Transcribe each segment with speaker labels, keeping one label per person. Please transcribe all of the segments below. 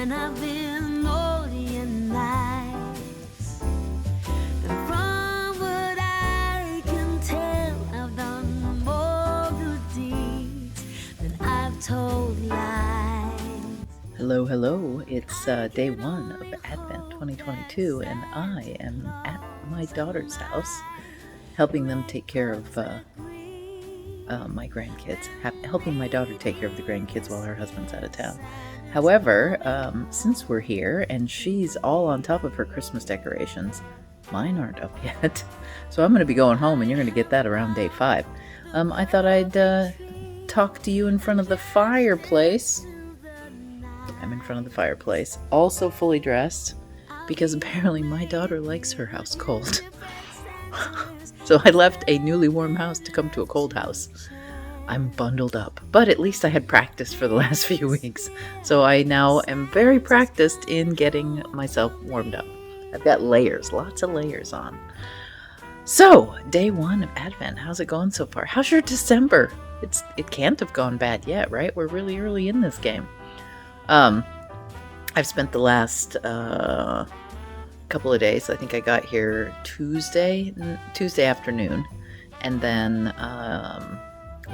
Speaker 1: and I've been naughty and nice. And from what I can tell, I've done more good deeds than I've told lies.
Speaker 2: Hello. It's day one of Advent 2022, and I am at my daughter's house, helping them take care of my grandkids, helping my daughter take care of the grandkids while her husband's out of town. However, since we're here and she's all on top of her Christmas decorations, mine aren't up yet, so I'm going to be going home, and you're going to get that around day 5. I thought I'd talk to you in front of the fireplace. I'm in front of the fireplace, also fully dressed, because apparently my daughter likes her house cold. So I left a newly warm house to come to a cold house. I'm bundled up, but at least I had practice for the last few weeks. So I now am very practiced in getting myself warmed up. I've got layers, lots of layers on. So, day 1 of Advent, how's it going so far? How's your December? It can't have gone bad yet, right? We're really early in this game. I've spent the last couple of days. I think I got here Tuesday afternoon, and then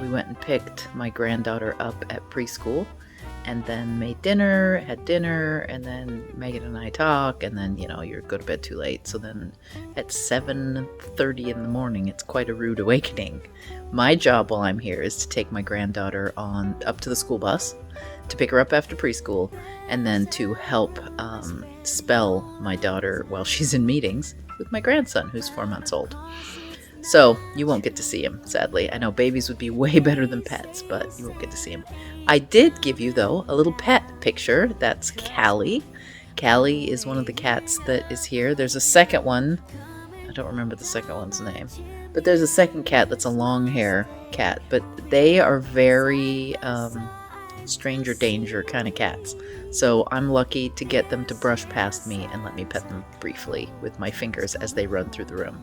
Speaker 2: we went and picked my granddaughter up at preschool, and then made dinner, and then Megan and I talk, and then you go to bed too late. So then at 7:30 in the morning, it's quite a rude awakening. My job while I'm here is to take my granddaughter up to the school bus, to pick her up after preschool, and then to help spell my daughter while she's in meetings with my grandson, who's 4 months old. So you won't get to see him, sadly. I know babies would be way better than pets, but you won't get to see him. I did give you, though, a little pet picture. That's Callie. Callie is one of the cats that is here. There's a second one. I don't remember the second one's name. But there's a second cat that's a long hair cat. But they are very stranger danger kind of cats. So I'm lucky to get them to brush past me and let me pet them briefly with my fingers as they run through the room.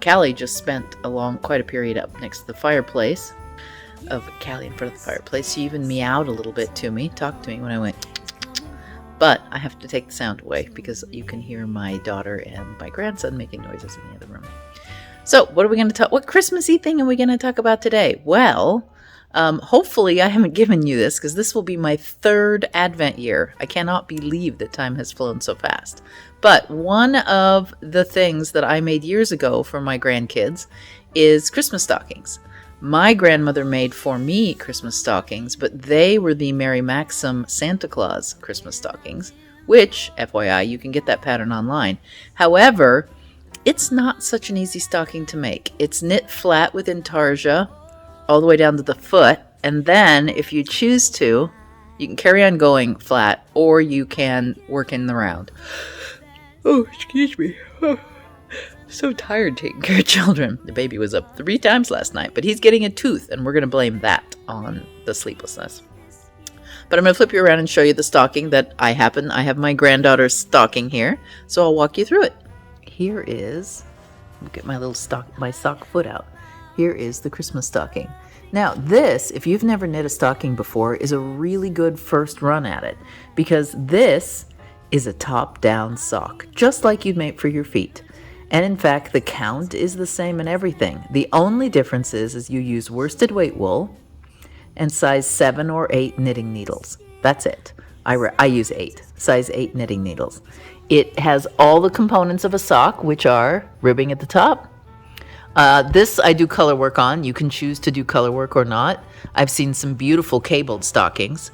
Speaker 2: Callie just spent quite a period up next to the fireplace. Of Callie in front of the fireplace. She even meowed a little bit to me, talked to me when I went. But I have to take the sound away because you can hear my daughter and my grandson making noises in the other room. So what are we going to talk? What Christmassy thing are we going to talk about today? Well, hopefully I haven't given you this, because this will be my 3rd Advent year. I cannot believe that time has flown so fast. But one of the things that I made years ago for my grandkids is Christmas stockings. My grandmother made for me Christmas stockings, but they were the Mary Maxim Santa Claus Christmas stockings, which, FYI, you can get that pattern online. However, it's not such an easy stocking to make. It's knit flat with intarsia all the way down to the foot, and then if you choose to, you can carry on going flat, or you can work in the round. Oh, excuse me. So tired taking care of children. The baby was up 3 times last night, but he's getting a tooth, and we're going to blame that on the sleeplessness. But I'm going to flip you around and show you the stocking that I have my granddaughter's stocking here, so I'll walk you through it. Here is, I'll get my sock foot out. Here is the Christmas stocking. Now this, if you've never knit a stocking before, is a really good first run at it, because this is a top-down sock, just like you'd make for your feet. And in fact, the count is the same in everything. The only difference is you use worsted weight wool and size 7 or 8 knitting needles. That's it. I use 8, size 8 knitting needles. It has all the components of a sock, which are ribbing at the top. This I do color work on. You can choose to do color work or not. I've seen some beautiful cabled stockings.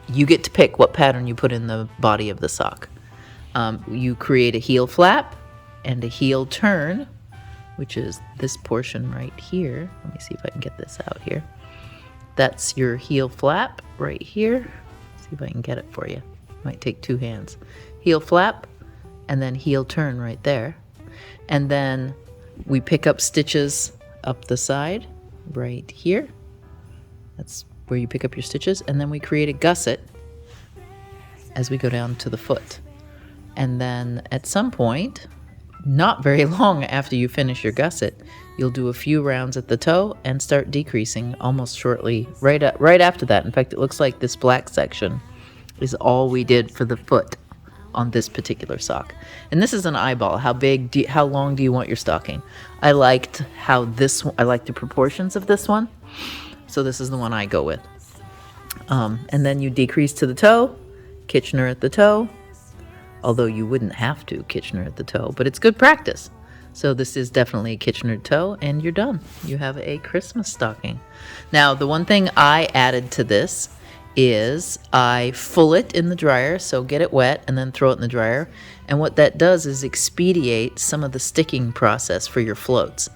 Speaker 2: You get to pick what pattern you put in the body of the sock. You create a heel flap and a heel turn, which is this portion right here. Let me see if I can get this out here. That's your heel flap right here. See if I can get it for you. Might take 2 hands. Heel flap and then heel turn right there. And then we pick up stitches up the side right here. That's where you pick up your stitches. And then we create a gusset as we go down to the foot. And then at some point, not very long after you finish your gusset, you'll do a few rounds at the toe and start decreasing almost shortly right after that. In fact, it looks like this black section is all we did for the foot on this particular sock. And this is an eyeball. How long do you want your stocking? I liked I like the proportions of this one. So this is the one I go with. And then you decrease to the toe, Kitchener at the toe. Although you wouldn't have to Kitchener at the toe, but it's good practice. So this is definitely a Kitchener toe, and you're done. You have a Christmas stocking. Now, the one thing I added to this is I full it in the dryer, so get it wet and then throw it in the dryer. And what that does is expedite some of the sticking process for your floats.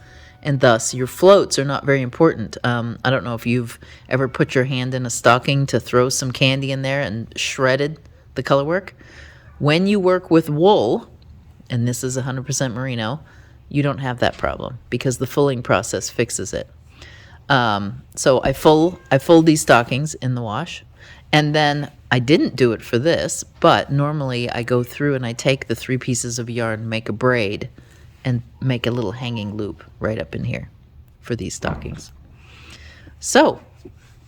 Speaker 2: And thus, your floats are not very important. I don't know if you've ever put your hand in a stocking to throw some candy in there and shredded the color work. When you work with wool, and this is 100% merino, you don't have that problem because the fulling process fixes it. So I fold these stockings in the wash, and then I didn't do it for this, but normally I go through and I take the 3 pieces of yarn, make a braid, and make a little hanging loop right up in here for these stockings. So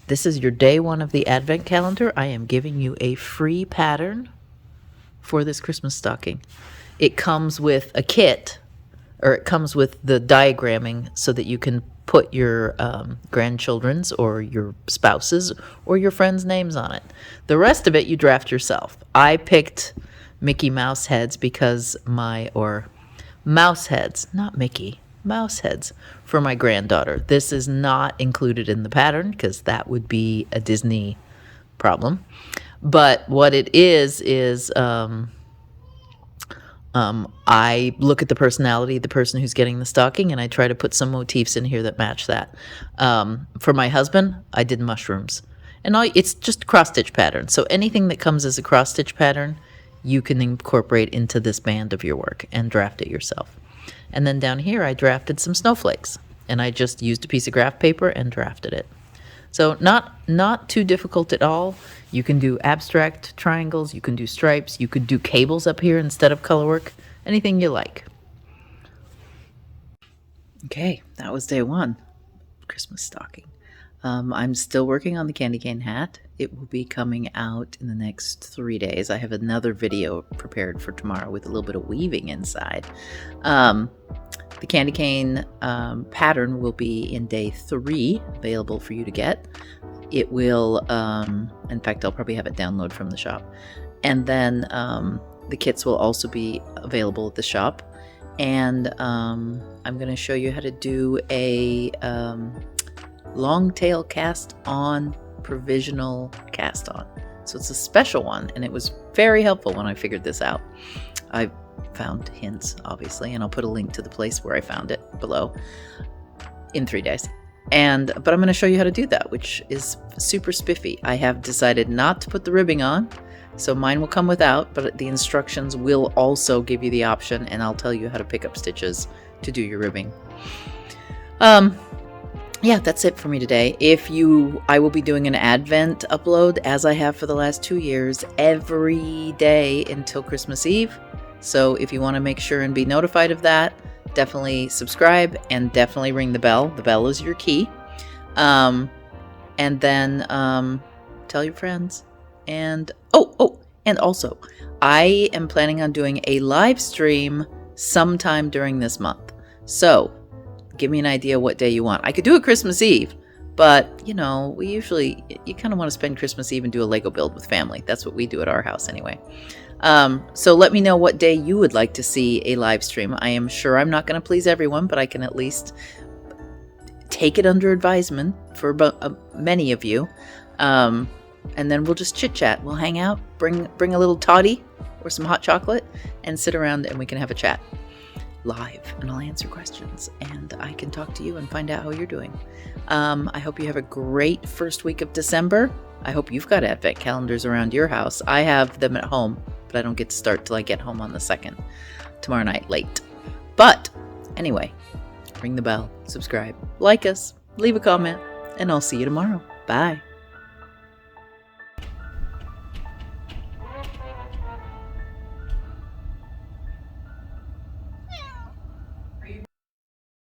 Speaker 2: this is your day 1 of the Advent calendar. I am giving you a free pattern for this Christmas stocking. It comes with a kit, or it comes with the diagramming so that you can put your grandchildren's or your spouse's or your friends' names on it. The rest of it you draft yourself. I picked Mickey Mouse heads or mouse heads, not Mickey, mouse heads for my granddaughter. This is not included in the pattern because that would be a Disney problem. But what it is I look at the personality of the person who's getting the stocking, and I try to put some motifs in here that match that. For my husband, I did mushrooms. And it's just a cross-stitch pattern. So anything that comes as a cross-stitch pattern, you can incorporate into this band of your work and draft it yourself. And then down here, I drafted some snowflakes. And I just used a piece of graph paper and drafted it. So not too difficult at all. You can do abstract triangles, you can do stripes, you could do cables up here instead of color work, anything you like. Okay, that was day 1, Christmas stocking. I'm still working on the candy cane hat. It will be coming out in the next 3 days. I have another video prepared for tomorrow with a little bit of weaving inside. The candy cane pattern will be in day 3, available for you to get. It will, in fact, I'll probably have it download from the shop. And then the kits will also be available at the shop. And I'm going to show you how to do a long tail cast on provisional cast on. So it's a special one, and it was very helpful when I figured this out. I found hints, obviously, and I'll put a link to the place where I found it below in 3 days. But I'm going to show you how to do that, which is super spiffy. I have decided not to put the ribbing on, so mine will come without, but the instructions will also give you the option, and I'll tell you how to pick up stitches to do your ribbing. Yeah, that's it for me today. I will be doing an Advent upload, as I have for the last 2 years, every day until Christmas Eve. So if you want to make sure and be notified of that, definitely subscribe and definitely ring the bell. The bell is your key. And then tell your friends. And and also, I am planning on doing a live stream sometime during this month. So give me an idea what day you want. I could do it Christmas Eve, but you kind of want to spend Christmas Eve and do a Lego build with family. That's what we do at our house anyway. So let me know what day you would like to see a live stream. I am sure I'm not going to please everyone, but I can at least take it under advisement for many of you. And then we'll just chit chat. We'll hang out, bring a little toddy or some hot chocolate, and sit around and we can have a chat live, and I'll answer questions, and I can talk to you and find out how you're doing. I hope you have a great first week of December. I hope you've got Advent calendars around your house. I have them at home, but I don't get to start till I get home on the 2nd, tomorrow night late. But anyway, ring the bell, subscribe, like us, leave a comment, and I'll see you tomorrow. Bye.